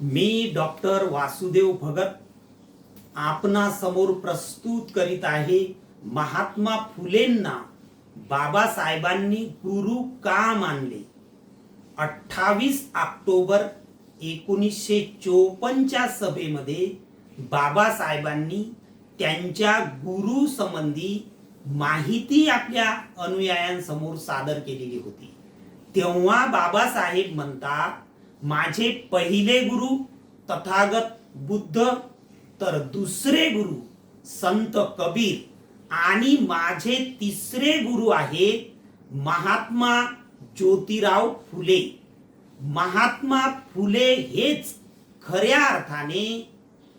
मी doctor Vasudev Bhagat आपणा समोर प्रस्तुत करीत आहे महात्मा फुलेंना बाबासाहेबांनी गुरु का मानले। 28 ऑक्टोबर 1954 च्या सभेमध्ये बाबासाहेबांनी त्यांच्या गुरु संबंधी माहिती आपल्या अनुयायांसमोर सादर केलेली होती। तेव्हा बाबासाहेब म्हणतात, माझे पहिले गुरु तथागत बुद्ध, तर दुसरे गुरु संत कबीर आणि माझे तिसरे गुरु आहेत महात्मा ज्योतिराव फुले। महात्मा फुले हेच खऱ्या अर्थाने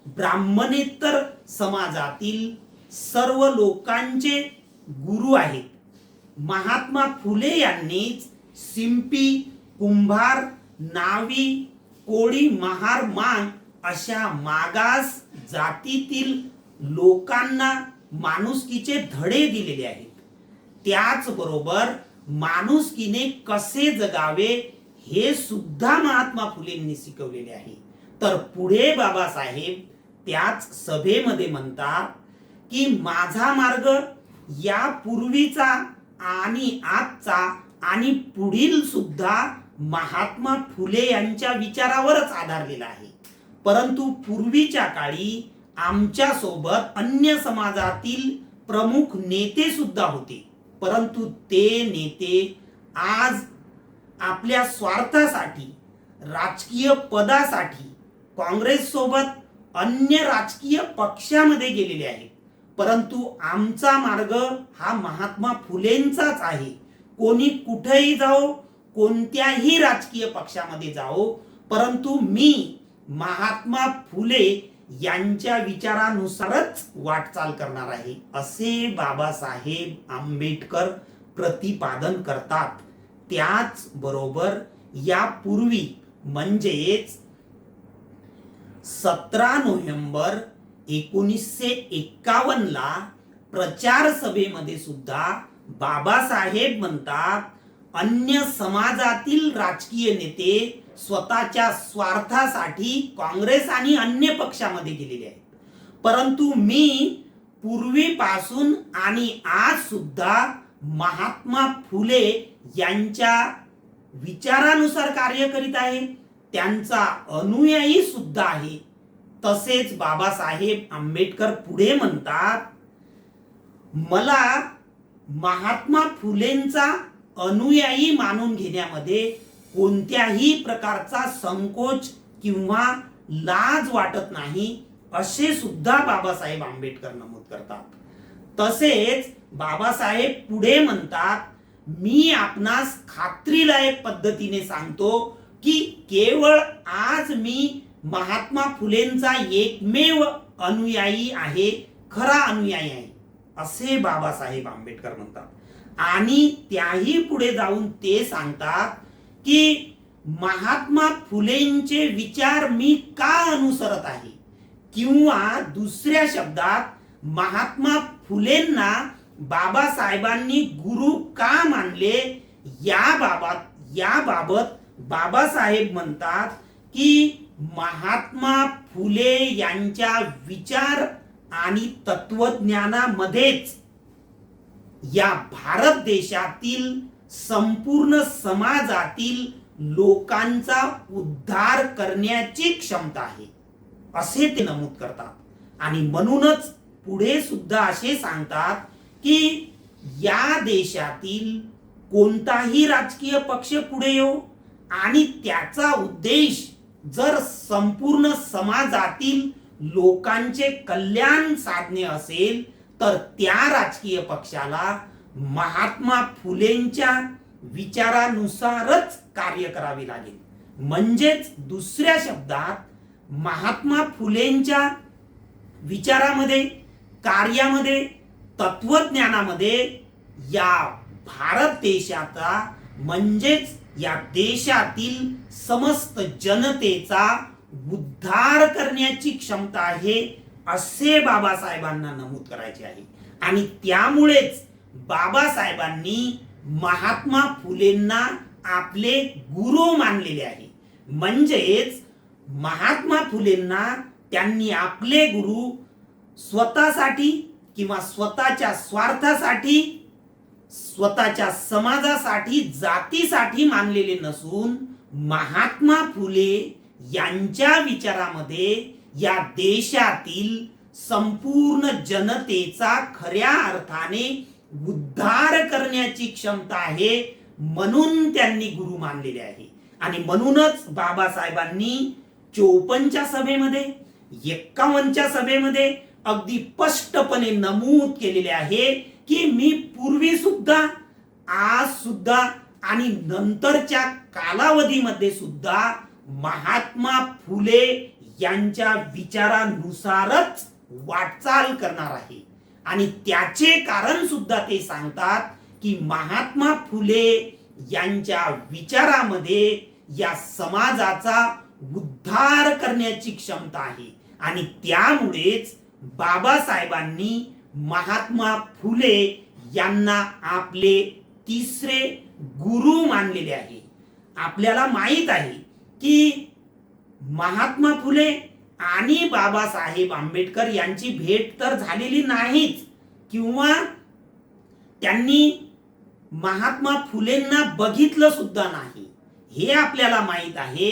ब्राह्मणेतर समाजातील सर्व लोकांचे गुरु आहेत। महात्मा फुले यांनीच शिंपी, कुंभार, नावी, कोळी, महार, मांग अशा मागास जातीतील लोकांना माणुसकीचे धडे दिलेले आहेत। त्याचबरोबर माणुसकीने कसे जगावे हे सुद्धा महात्मा फुलेंनी शिकवलेले आहे। तर पुढे बाबासाहेब त्याच सभेमध्ये म्हणतात की माझा मार्ग या पूर्वीचा आणि आजचा आणि पुढील सुद्धा महात्मा फुले यांच्या विचारावरच आधारलेला आहे। परंतु पूर्वीच्या काळी आमच्या सोबत अन्य समाजातील प्रमुख नेते सुद्धा होते, परंतु ते नेते आज आपल्या स्वार्थासाठी, राजकीय पदासाठी काँग्रेस सोबत अन्य राजकीय पक्षामध्ये गेलेले आहेत। परंतु आमचा मार्ग हा महात्मा फुलेंचाच आहे। कोणी कुठेही जाओ, कोणत्याही राजकीय पक्षामध्ये जाओ, परंतु मी महात्मा फुले यांच्या विचारानुसारच वाटचाल करणार आहे, असे बाबासाहेब आंबेडकर प्रतिपादन करतात। त्याचबरोबर यापूर्वी म्हणजेच 17 नोव्हेंबर 1951 ला प्रचार सभेमध्ये सुद्धा बाबासाहेब म्हणतात, अन्य समाजातील राजकीय नेते स्वतःच्या स्वार्थासाठी काँग्रेस आणि अन्य पक्षामध्ये गेलेले आहेत, परंतु मी पूर्वीपासून आणि आज सुद्धा महात्मा फुले यांच्या विचारानुसार कार्य करीत आहे, त्यांचा अनुयायी सुद्धा आहे। तसेच बाबासाहेब आंबेडकर पुढे म्हणतात, मला महात्मा फुलेंचा अनुयायी मानून घेण्यामध्ये कोणत्याही प्रकारचा संकोच किंवा लाज वाटत नाही, असे सुद्धा बाबासाहेब आंबेडकर नमूद करतात। तसेच बाबासाहेब पुढे म्हणतात, मी आपणास खात्रीलायक पद्धतीने सांगतो की केवळ आज मी महात्मा फुलेंचा एकमेव अनुयायी आहे, खरा अनुयायी आहे, असे बाबासाहेब आंबेडकर म्हणतात। आणि त्याही पुढे जाऊन ते सांगतात की महात्मा फुलेंचे विचार मी का अनुसरत आहे, किंवा दुसऱ्या शब्दात महात्मा फुलेंना बाबासाहेबांनी गुरु का मानले याबाबत बाबासाहेब म्हणतात की महात्मा फुले यांच्या विचार आणि तत्वज्ञानामध्येच या भारत देशातील संपूर्ण समाजातील लोकांचा उद्धार करण्याची क्षमता आहे, असे ते नमूद करतात। आणि म्हणूनच पुढे सुद्धा असे सांगतात की या देशातील कोणताही राजकीय पक्ष पुढे येऊ आणि त्याचा उद्देश जर संपूर्ण समाजातील लोकांचे कल्याण साधणे असेल, तर त्या राजकीय पक्षाला महात्मा फुलेंच्या विचारानुसारच कार्य करावे लागेल। म्हणजेच दुसऱ्या शब्दात महात्मा फुलेंच्या विचारामध्ये, कार्यामध्ये, तत्वज्ञानामध्ये या भारत देशाचा म्हणजेच या देशातील समस्त जनतेचा उद्धार करण्याची क्षमता आहे, असे बाबासाहेबांना नमूद करायचे आहे। आणि त्यामुळेच बाबासाहेबांनी महात्मा फुलेंना आपले गुरु मानलेले आहे। म्हणजेच महात्मा फुलेंना त्यांनी आपले गुरु स्वतःसाठी किंवा स्वतःच्या स्वार्थासाठी, स्वतःच्या समाजासाठी, जातीसाठी मानलेले नसून महात्मा फुले यांच्या विचारामध्ये या देशातील संपूर्ण जनतेचा खऱ्या अर्थाने उद्धार करण्याची क्षमता आहे, म्हणून त्यांनी गुरु मानलेले आहे. आणि म्हणूनच बाबासाहेबांनी 54च्या सभेमध्ये, 51च्या सभेमध्ये अगदी स्पष्टपणे नमूद केलेले आहे की मी पूर्वी सुद्धा, आज सुद्धा आणि नंतरच्या कालावधीमध्ये सुद्धा महात्मा फुले यांच्या विचारानुसारच वाटचाल करणार आहे. आणि त्याचे कारण सुद्धा ते सांगतात की महात्मा फुले यांच्या विचारामध्ये या समाजाचा उद्धार करण्याची क्षमता आहे. आणि त्यामुळेच बाबासाहेबांनी महात्मा फुले यांना आपले तिसरे गुरु मानलेले आहे. आपल्याला माहित आहे की महात्मा फुले आणि बाबासाहेब आंबेडकर यांची भेट तर झालेली नाहीच, किंवा त्यांनी महात्मा फुलेंना बघितलं सुद्धा नाही, हे आपल्याला माहित आहे.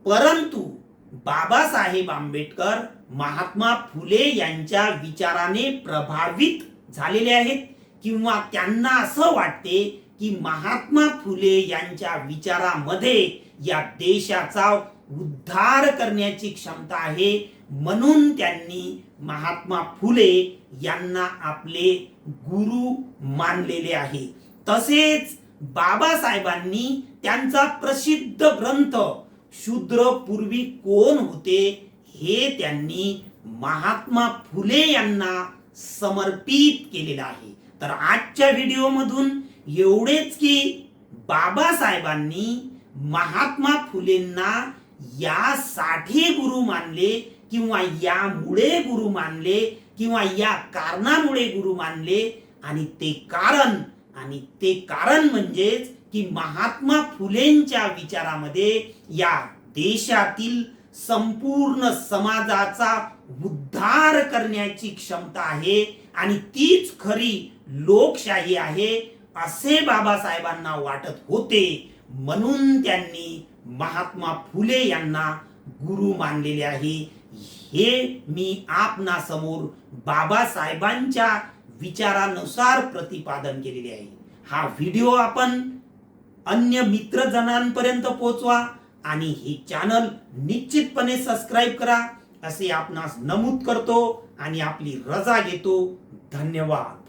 परंतु बाबासाहेब आंबेडकर महात्मा फुले यांच्या विचाराने प्रभावित झालेले आहेत, किंवा त्यांना असं वाटते की महात्मा फुले यांच्या विचारामध्ये या देशाचा उद्धार करण्याची क्षमता आहे, म्हणून त्यांनी महात्मा फुले यांना आपले गुरु मानलेले आहे. तसेच बाबासाहेबांनी त्यांचा प्रसिद्ध ग्रंथ शूद्र पूर्वी कोण होते हे त्यांनी महात्मा फुले यांना समर्पित केलेलं आहे. तर आजच्या व्हिडिओमधून एवढेच की बाबासाहेबांनी महात्मा फुलेंना यासाठी गुरु मानले, किंवा यामुळे गुरु मानले, किंवा या कारणामुळे गुरु मानले. आणि ते कारण म्हणजेच की महात्मा फुलेंच्या विचारामध्ये या देशातील संपूर्ण समाजाचा उद्धार करण्याची क्षमता आहे, आणि तीच खरी लोकशाही आहे असे बाबासाहेबांना वाटत होते. म्हणून त्यांनी महात्मा फुले यांना गुरु मानलेले आहे. हे मी आपणा समोर बाबासाहेबांच्या विचारानुसार प्रतिपादन केलेले आहे. हा व्हिडिओ आपण अन्य मित्रजनांपर्यंत पोहोचवा आणि हे चॅनल निश्चितपणे सबस्क्राईब करा असे आपणास नमूद करतो आणि आपली रजा घेतो. धन्यवाद.